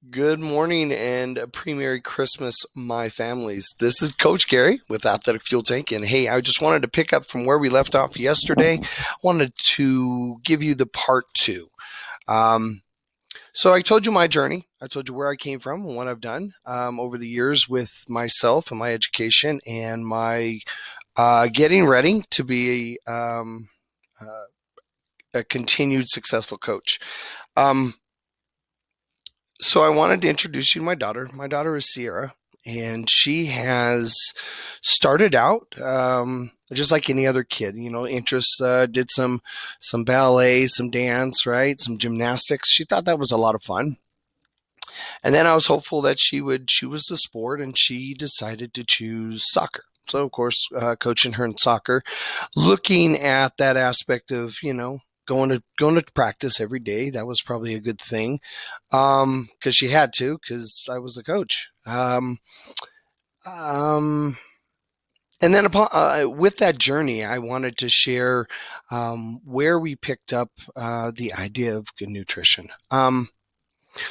Good morning and a pre-Merry Christmas, my families. This is Coach Gary with Athletic Fuel Tank. And hey, I just wanted to pick up from where we left off yesterday. I wanted to give you the part two. Um, so I told you my journey. I told you where I came from and what I've done over the years with myself and my education and my getting ready to be uh, a continued successful coach. Um, So I wanted to introduce you to my daughter. My daughter is Sierra, and she has started out just like any other kid. Interests. Did some ballet, some dance, right, some gymnastics. She thought that was a lot of fun. And then I was hopeful that she would choose the sport, and she decided to choose soccer. So of course, coaching her in soccer, looking at that aspect of going to practice every day. That was probably a good thing because she had to because I was the coach. Um, and then with that journey, I wanted to share where we picked up the idea of good nutrition.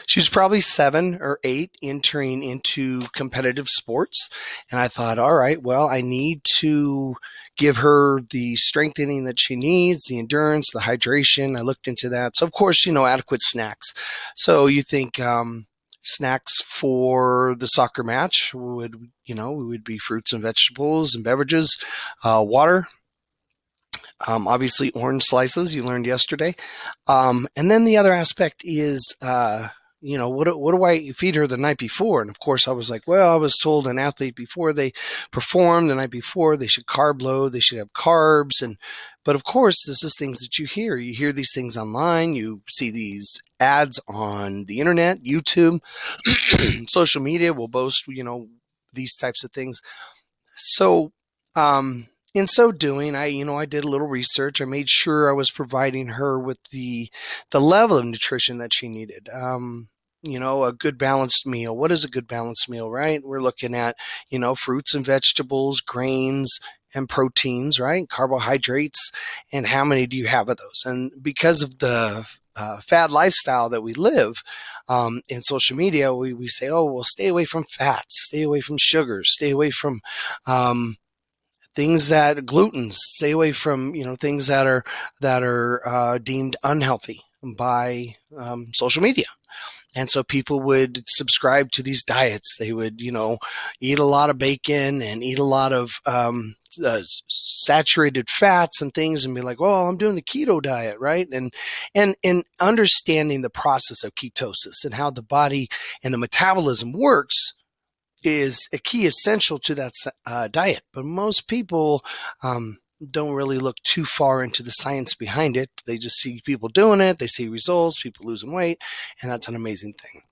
She's probably 7 or 8 entering into competitive sports. And I thought, all right, well, I need to give her the strengthening that she needs, the endurance, the hydration. I looked into that. So, of course, adequate snacks. So you think snacks for the soccer match would be fruits and vegetables and beverages, water, obviously orange slices you learned yesterday. And then the other aspect is, what do I feed her the night before? And of course, I was like, well, I was told an athlete before they perform the night before, they should carb load, they should have carbs. But of course, this is things that you hear. You hear these things online, you see these ads on the internet, YouTube, social media will boast, these types of things. So, in so doing, I did a little research. I made sure I was providing her with the level of nutrition that she needed. A good balanced meal. What is a good balanced meal, right? We're looking at, fruits and vegetables, grains, and proteins, right? Carbohydrates, and how many do you have of those? And because of the fad lifestyle that we live in social media, we say, oh, well, stay away from fats, stay away from sugars, stay away from um, things that glutens, stay away from things that are deemed unhealthy by social media. And so people would subscribe to these diets. They would, eat a lot of bacon and eat a lot of saturated fats and things, and be like, "Well, I'm doing the keto diet, right?" And understanding the process of ketosis and how the body and the metabolism works is a key essential to that diet. But most people don't really look too far into the science behind it. They just see people doing it, they see results, people losing weight, and that's an amazing thing.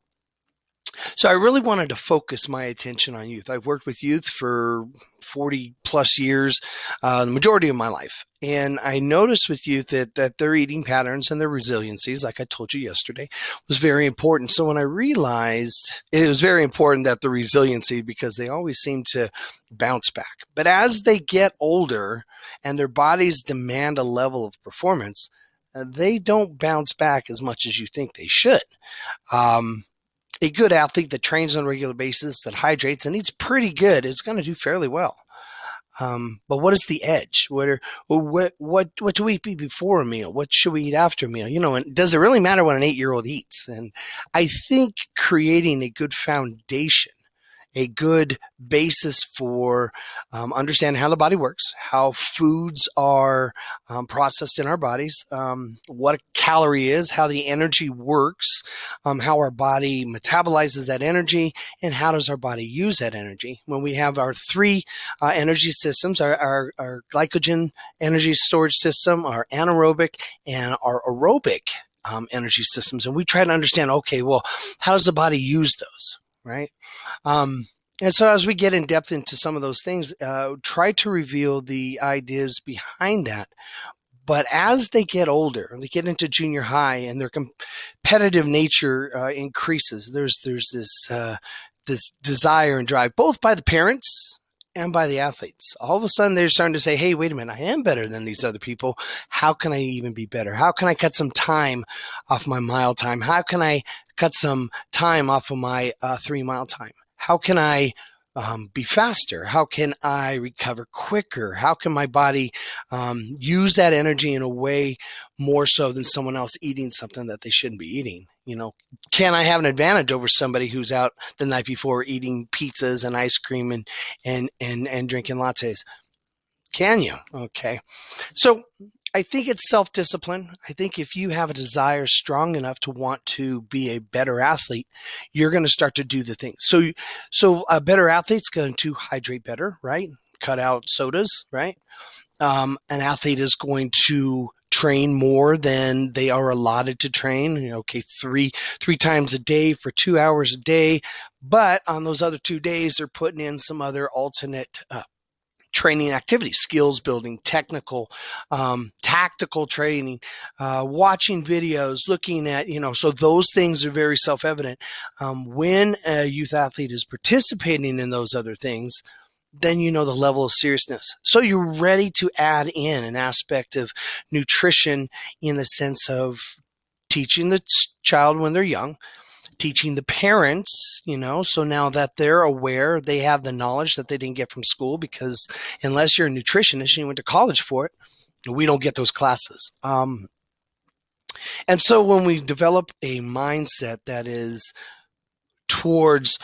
So I really wanted to focus my attention on youth. I've worked with youth for 40 plus years, the majority of my life. And I noticed with youth that their eating patterns and their resiliencies, like I told you yesterday, was very important. So when I realized it was very important that the resiliency, because they always seem to bounce back. But as they get older and their bodies demand a level of performance, they don't bounce back as much as you think they should. Um, a good athlete that trains on a regular basis, that hydrates and eats pretty good, is going to do fairly well. But what is the edge? What do we eat before a meal? What should we eat after a meal? And does it really matter what an 8-year-old eats? And I think creating a good foundation, a good basis for understanding how the body works, how foods are processed in our bodies, what a calorie is, how the energy works, how our body metabolizes that energy, and how does our body use that energy. When we have our three energy systems, our glycogen energy storage system, our anaerobic, and our aerobic energy systems, and we try to understand, okay, well, how does the body use those, right? And so as we get in depth into some of those things, try to reveal the ideas behind that. But as they get older, they get into junior high, and their competitive nature increases. There's this desire and drive, both by the parents and by the athletes. All of a sudden, they're starting to say, hey, wait a minute, I am better than these other people. How can I even be better? How can I cut some time off my mile time? How can I cut some time off of my 3 mile time? How can I be faster? How can I recover quicker? How can my body use that energy in a way more so than someone else eating something that they shouldn't be eating? Can I have an advantage over somebody who's out the night before eating pizzas and ice cream and drinking lattes? Can you? Okay. So I think it's self-discipline. I think if you have a desire strong enough to want to be a better athlete, you're going to start to do the things. So a better athlete's going to hydrate better, right? Cut out sodas, right? An athlete is going to train more than they are allotted to train. Okay, three times a day for 2 hours a day, but on those other 2 days, they're putting in some other alternate training activities, skills building, technical, tactical training, watching videos, looking at, so those things are very self-evident. When a youth athlete is participating in those other things, then you know the level of seriousness. So you're ready to add in an aspect of nutrition in the sense of teaching the child when they're young, teaching the parents, so now that they're aware, they have the knowledge that they didn't get from school, because unless you're a nutritionist and you went to college for it, we don't get those classes. And so when we develop a mindset that is towards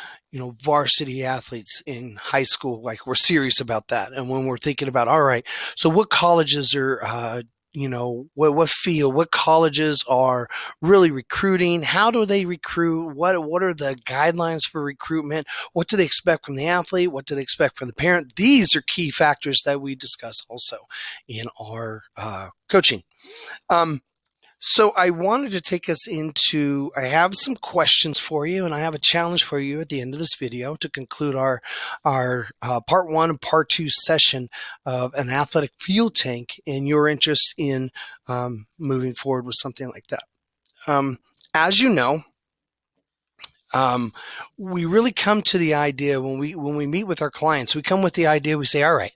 varsity athletes in high school, like we're serious about that. And when we're thinking about, all right, so what colleges are what field, what colleges are really recruiting? How do they recruit? What are the guidelines for recruitment? What do they expect from the athlete? What do they expect from the parent? These are key factors that we discuss also in our coaching. So I wanted to take us into, I have some questions for you, and I have a challenge for you at the end of this video to conclude our part 1 and part 2 session of an athletic fuel tank, and your interest in moving forward with something like that. As you know, we really come to the idea when we meet with our clients, we come with the idea, we say, all right,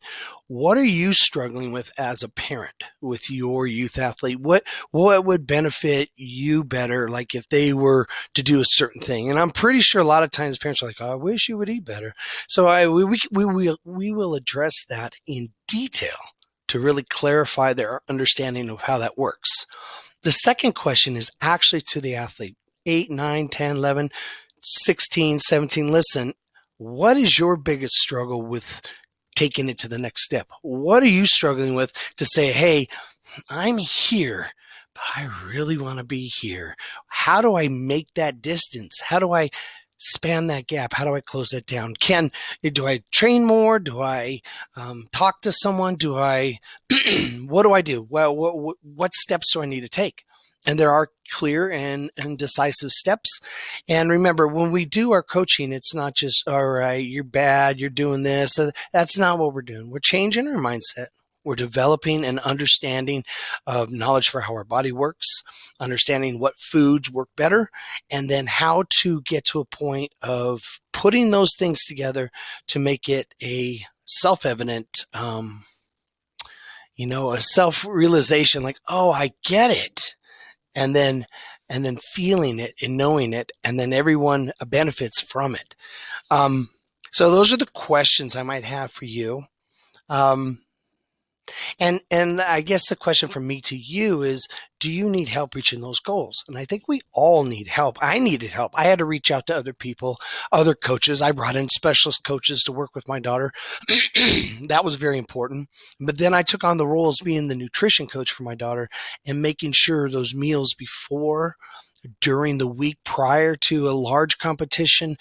what are you struggling with as a parent with your youth athlete? What would benefit you better, like if they were to do a certain thing? And I'm pretty sure a lot of times parents are like, oh, I wish you would eat better. So we will address that in detail to really clarify their understanding of how that works. The second question is actually to the athlete, 8, 9, 10, 11, 16, 17. Listen, what is your biggest struggle with taking it to the next step? What are you struggling with to say, hey, I'm here, but I really want to be here? How do I make that distance? How do I span that gap? How do I close that down? Do I train more? Do I talk to someone? What do I do? Well, what steps do I need to take? And there are clear and decisive steps. And remember, when we do our coaching, it's not just, all right, you're bad, you're doing this. That's not what we're doing. We're changing our mindset. We're developing an understanding of knowledge for how our body works, understanding what foods work better, and then how to get to a point of putting those things together to make it a self-evident, a self-realization, like, oh, I get it. And then feeling it and knowing it, and then everyone benefits from it. So those are the questions I might have for you. And I guess the question from me to you is, do you need help reaching those goals? And I think we all need help. I needed help. I had to reach out to other people, other coaches. I brought in specialist coaches to work with my daughter. That was very important. But then I took on the role as being the nutrition coach for my daughter and making sure those meals before, during the week prior to a large competition,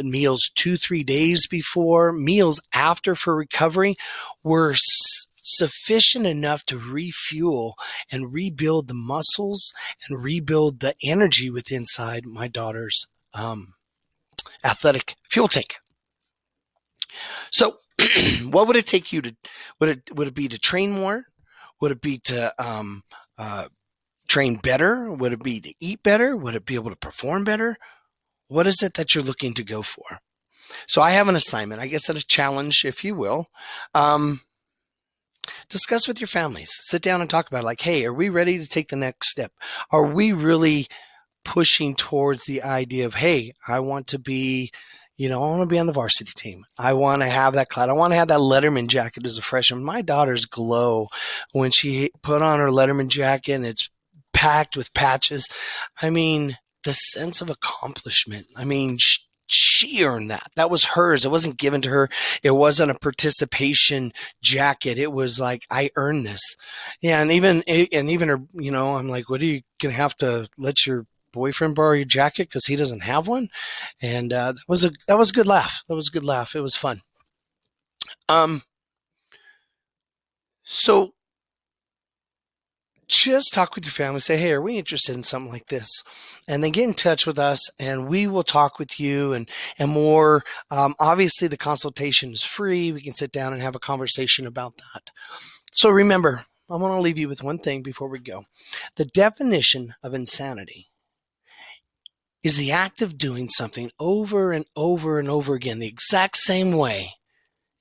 meals 2-3 days before, meals after for recovery were sufficient enough to refuel and rebuild the muscles and rebuild the energy within inside my daughter's athletic fuel tank. So what would it take you to, would it be to train more? Would it be to train better? Would it be to eat better? Would it be able to perform better? What is it that you're looking to go for? So I have an assignment, I guess, a challenge, if you will. Um, Discuss with your families. Sit down and talk about it. Like, hey, are we ready to take the next step? Are we really pushing towards the idea of, hey, I want to be, I want to be on the varsity team. I want to have that cloud. I want to have that Letterman jacket as a freshman. My daughter's glow when she put on her Letterman jacket and it's packed with patches. I mean, the sense of accomplishment. I mean, she earned that. That was hers. It wasn't given to her. It wasn't a participation jacket. It was like, I earned this. Yeah. And even her, I'm like, what are you going to have to let your boyfriend borrow your jacket because he doesn't have one? And that was a good laugh. That was a good laugh. It was fun. Um, so just talk with your family. Say, hey, are we interested in something like this? And then get in touch with us, and we will talk with you and more. Obviously, the consultation is free. We can sit down and have a conversation about that. So remember, I want to leave you with one thing before we go. The definition of insanity is the act of doing something over and over and over again the exact same way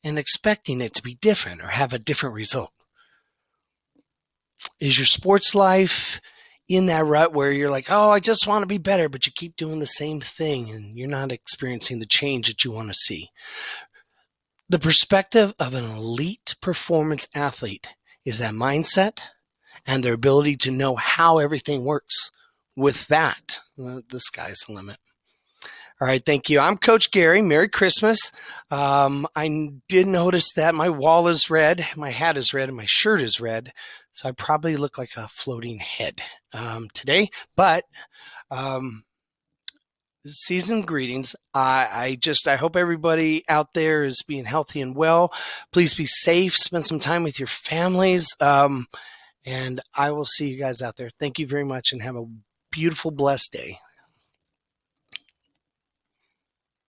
and expecting it to be different or have a different result. Is your sports life in that rut where you're like, oh, I just want to be better, but you keep doing the same thing and you're not experiencing the change that you want to see? The perspective of an elite performance athlete is that mindset and their ability to know how everything works. With that, the sky's the limit. All right, thank you. I'm Coach Gary. Merry Christmas. I did notice that my wall is red, my hat is red, and my shirt is red. So I probably look like a floating head today. But season greetings. I hope everybody out there is being healthy and well. Please be safe. Spend some time with your families. And I will see you guys out there. Thank you very much and have a beautiful, blessed day.